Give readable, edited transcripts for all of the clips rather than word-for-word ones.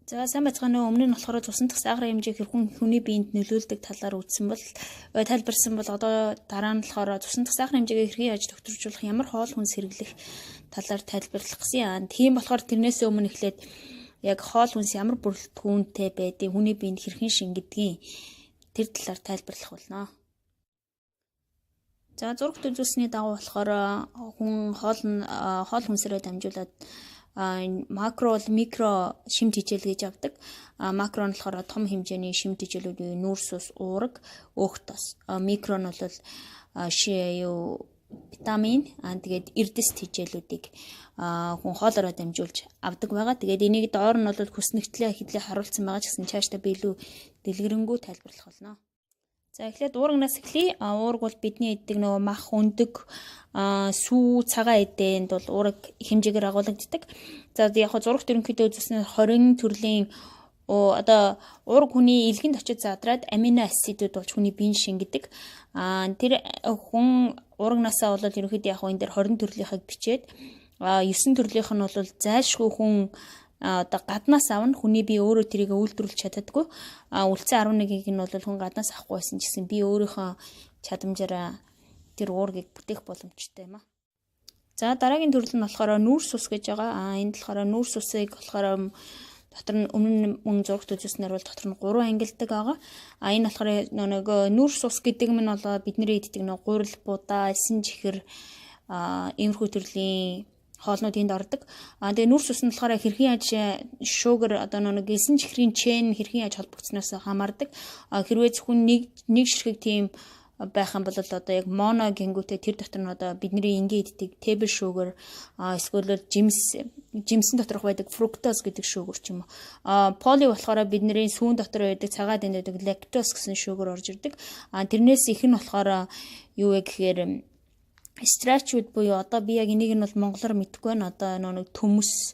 За сайн байцгаана уу. Өмнө нь болохоор цусан дах сахарын хэмжээг хүний биед нөлөөлдөг талаар үзсэн бол тайлбарсан бол одоо дараа нь болохоор цусан дах сахарын хэмжээгээ хэрхэн яаж төвтөржүүлэх, ямар хоол хүнс хэрэглэх талаар тайлбарлах гэсэн. Тийм болохоор тэрнээс өмнө эхлээд яг хоол хүнс ямар бүрэлдэхүүнтэй байдгийг, хүний биед хэрхэн шингэдгийг тэр талаар тайлбарлах болно. За зурагт үзүүлсний дагуу болохоор хүн хоол хүнсээрээ дамжуулаад макро бол микро шимт хичээл гэж авдаг. Макро нь болохоор том хэмжээний шимт хичээлүүд юу нүүрс ус, уураг, өөх тос. Микро нь бол витамин тэгээд эрдэс хичээлүүдийг хүн хоолороо дамжуулж авдаг байгаа. Тэгээд энийг доор нь бол хүснэгтлээ хэдлээ харуулсан байгаа ч гэсэн цаашдаа би илүү дэлгэрэнгүй тайлбарлах болно. За эхлээд уурагнаас эхлэе. Уураг бол бидний иддэг нөгөө мах, өндөг, сүү, цагаан эдэнд бол уураг хэмжээгээр агуулдаг. За яг хоо зурагт ерөнхийдөө үзүүлсэн 20 төрлийн одоо уураг хүний илгэнд очиж задраад амино асидууд болж хүний биеийг шингэдэг. Тэр хүн уурагнаасаа бол ерөнхийдөө яг хоо энэ дэр 20 төрлийнхийг бичээд 9 төрлийнх нь бол зайлшгүй хүн одоо гаднаас авна, хүний бие өөрөө тэрийг үйлдвэрлэж чаддаггүй. Үлцэн 11-ийг нь бол хүн гаднаас авахгүй байсан ч гэсэн би өөрийнхөө чадамжаараа тэр уургийг бүтээх боломжтой юм а. За дараагийн төрөл нь болохоор нүүрс ус гэж байгаа. Энд болохоор нүүрс усыг болохоор дотор нь өмнө мөн зурагт үзүүлснээр бол дотор нь 3 ангилдаг байгаа. Энэ болохоор нөгөө нүүрс ус гэдэг нь бол бидний иддэг нөгөө гурил, будаа, эсэн чихэр иймэрхүү төрлийн хоолнууд энд ордог. Тэгээ нүүрс ус нь болохоор хэрхэн яаж шугар одоо нэг эсэн чихрийн чэйн хэрхэн яаж холбогдсноос хамаардаг. Хэрвээ зөвхөн нэг ширхэг тийм байх юм бол одоо яг моно гингүүтэй тэр дотор нь одоо бидний энгийн иддэг тейбл шугар эсвэл жимсэн доторх байдаг фруктоз гэдэг шугар ч юм уу. Поли болохоор бидний сүүн дотор байдаг цагаат энд байдаг лактоз гэсэн шугар орж ирдэг. Тэрнээс их нь болохоор юу вэ гэхээр страчууд буюу одоо би яг энийг нь бол монголоор мэдэхгүй байна. Одоо нэг төмөс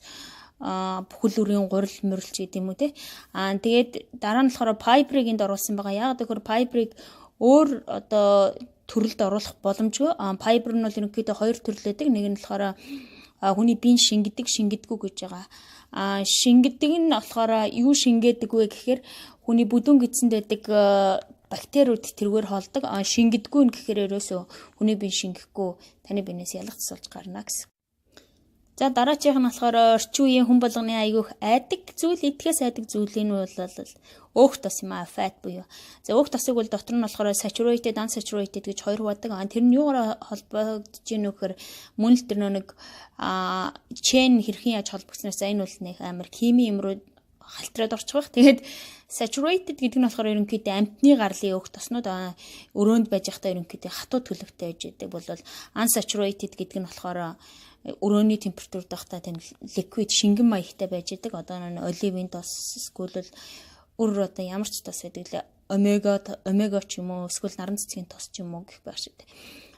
бүхэл үрийн гурил мөрөлч гэдэг юм уу те. Тэгээд дараа нь болохоор пайбрыг энд оруулсан байгаа. Яг тэгэхээр пайбрыг өөр одоо төрөлд оруулах боломжгүй. Пайбер нь бол ерөнхийдөө хоёр төрлөдөг. Нэг нь болохоор хүний биеийг шингэдэггүй гэж байгаа. Шингэдэг нь болохоор юу шингээдэг вэ гэхээр хүний бүдүүн гидсэнд байдаг бактериуд тэргээр холдог. Шингэдэггүй нь гэхээр ерөөсөө хүний бие шингэхгүй таны биенээс ялгцсуулж гарна гэсэн. За дараачих нь болохоор орчин үеийн хүн болгоны айгүйх айдаг зүйл, идэхээс айдаг зүйлийн нь бол өөх тос юм а, фат буюу. За өөх тосыг бол дотор нь болохоор saturated, unsaturated гэж хоёр хувадаг. Тэр нь юугаар холбогдож ийн вэхээр мөн л тэр нэг чейн хэрхэн яаж холбогдсноос энэ бол нэг амар хими юм руу халтраад орчих. Тэгээд saturated гэдэг нь болохоор ерөнхийдөө амтны гарлын өөх тоснууд өрөөнд байж байхдаа ерөнхийдөө хатуу төлөвтэй байж байдаг. Бол unsaturated гэдэг нь болохоор өрөөний температур дахтаа тань ликвид шингэн маягтай байж байдаг. Одоо оливын тос эсвэл өөр одоо ямар ч тос байдаг лээ. Омега ч юм уу эсвэл наран цэцгийн тос ч юм уу гэх байх шиг.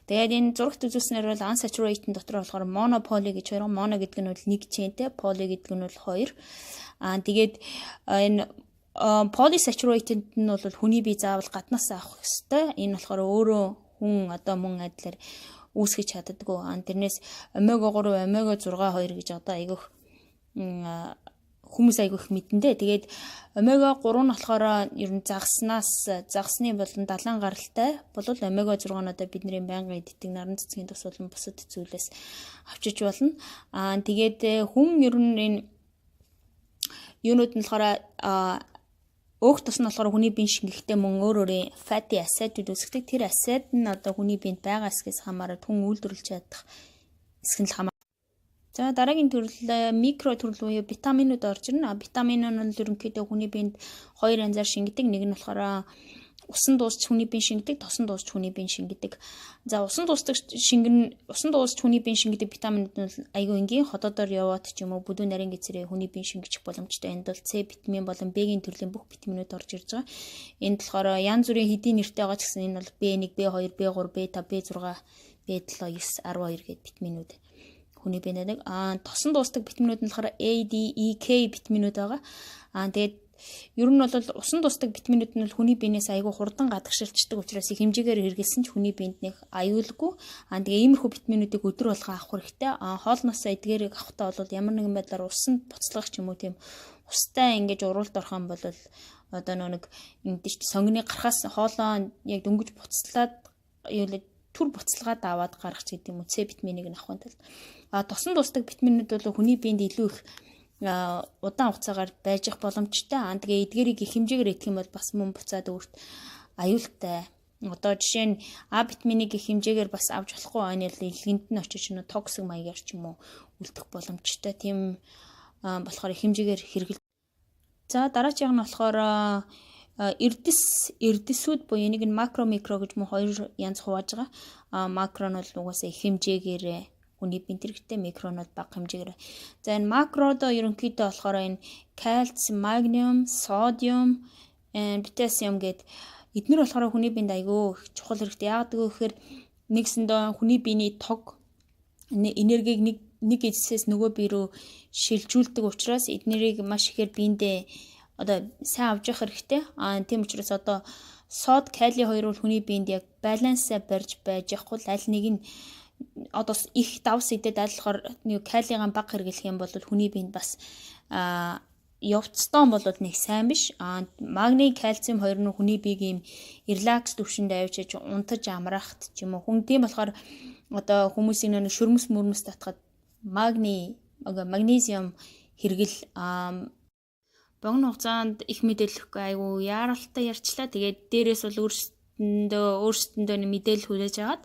Тэгээд энэ зурагт үзүүлснээр бол unsaturated дотор болохоор монополи гэж хоёр. Моно гэдэг нь бол нэг чейнтэй, поли гэдэг нь бол хоёр. Тэгээд энэ polysaturated нь бол хүний бие заавал гаднаас авах ёстой. Энэ болохоор өөрөө хүн одоо мөн адилаар үүсгэж чаддаггүй. Тэрнээс омега 3, омега 6, 2 гэж одоо айгүйх хүмүүс айгүйх мэдэндээ. Тэгээд омега 3 нь болохоор ер нь загсны болон далайн гаралтай болол омега 6 нь одоо бидний байнгын иддэг наран цэцгийн тос болон бусад зүйлээс авчиж болно. Тэгээд хүн ер нь энэ юунууд нь болохоор өөх тос нь болохоор хүний биеийг шингэхдээ мөн өөрөөрийн fatty acid үүсгдэг. Тэр acid нь одоо хүний биед байгаа эсгээс хамаарат хүн үйлдвэрлэж чадах эсгэн л хамаарат. За дараагийн төрөл микро төрөл буюу витаминууд орж ирнэ. Витамин нь ерөнхийдөө хүний биед хоёр янзаар шингэдэг. Нэг нь болохоор усан дуусч хүний биеийг шингэдэг, тосон дуусч хүний биеийг шингэдэг. За усан дуусч хүний биеийг шингэдэг витаминууд нь айгүй энгийн ходоодоор яваад ч юм уу бүдүүн нарийн гэцэрээ хүний биеийг шингэж боломжтой. Энд бол С витамин болон Б-ийн төрлийн бүх витаминууд орж ирж байгаа. Энд болохоор янз бүрийн хэдийн нэртэй байгаа ч гэсэн энэ бол B1, B2, B3, B5, B6, B7, 9, 12 гэдэг витаминууд хүний биед байдаг. Тосон дуустдаг витаминууд нь болохоор A, D, E, K витаминууд байгаа. Тэгээд Ер нь бол усан тусдаг витаминууд нь бол хүний биенээс айгүй хурдан гадагшилчдаг учраас их хэмжээгээр хэрэглэсэн ч хүний биед нэг аюулгүй. Тэгээ иймэрхүү витаминуудыг өдөр болгон авах хэрэгтэй. Хоолноос эдгээрийг авахтаа бол ямар нэгэн байдлаар усанд буцалгах ч юм уу тийм устай ингэж уруулт орох юм бол одоо нэг ингэдэж сонгины гарахаас хоолоо яг дөнгөж буцалаад түр буцалгаад аваад гарах ч гэдэг юм уу. С витаминыг нь авахын тулд тосон тусдаг витаминууд бол хүний биед илүү их удаан хугацаагаар байж ах боломжтой. Тэгээ эдгээрийг их хэмжээгээр идэх юм бол бас мөн буцаад өөрт аюултай. Одоо жишээ нь А витаминыг их хэмжээгээр бас авч болохгүй байна л илгэнд нь очиж токсик маягаар ч юм уу үлдэх боломжтой. Тийм болохоор их хэмжээгээр хэрэглэж. За дараачих нь болохоор эрдэсүүд буюу энийг нь макро микро гэж мөн хоёр янз хувааж байгаа. Макро нь бол угаасаа их хэмжээгээр хүний биед хэрэгтэй, микро нь бага хэмжээгээр. За энэ макрод ерөнхийдөө болохоор энэ кальц, магниум, содиум, потасиум гэд эднэр болохоор хүний биед айгүй чухал хэрэгтэй. Яагаад гэвэл нэгсэндээ хүний биений тог энергийг нэг эзэсээс нөгөө бие рүү шилжүүлдэг учраас эднэрийг маш ихээр биендээ одоо сайн авч явах хэрэгтэй. Тийм учраас одоо сод, кали хоёр бол хүний биед яг балансаа барьж байж явахгүй аль нэг нь одоо их давс идэд айлхаар калигаа бага хэрэглэх юм бол хүний биед бас явцдаа бол нэг сайн биш. Магний, кальциум хоёр нь хүний биеийг ийм релакс төвшөнд авчиж унтаж амраахт ч юм уу. Хүн тийм болохоор одоо хүмүүсийн нэг шүрмэс мөрмөс татхад магнезиум хэрэгэл богино хугацаанд их мэдээлэхгүй айгу яаралтай ярьчлаа. Тэгээд дээрээс бол өөрсдөндөө мэдээлэл хүлээж агаад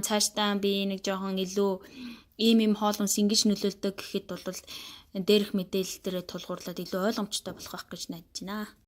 цаашдаа би нэг жоохон илүү ийм хоолнос ингэж нөлөөлдөг гэхэд бол дээрх мэдээлэл дээр тулгуурлаад илүү ойлгомжтой болох байх гэж найдаж байна.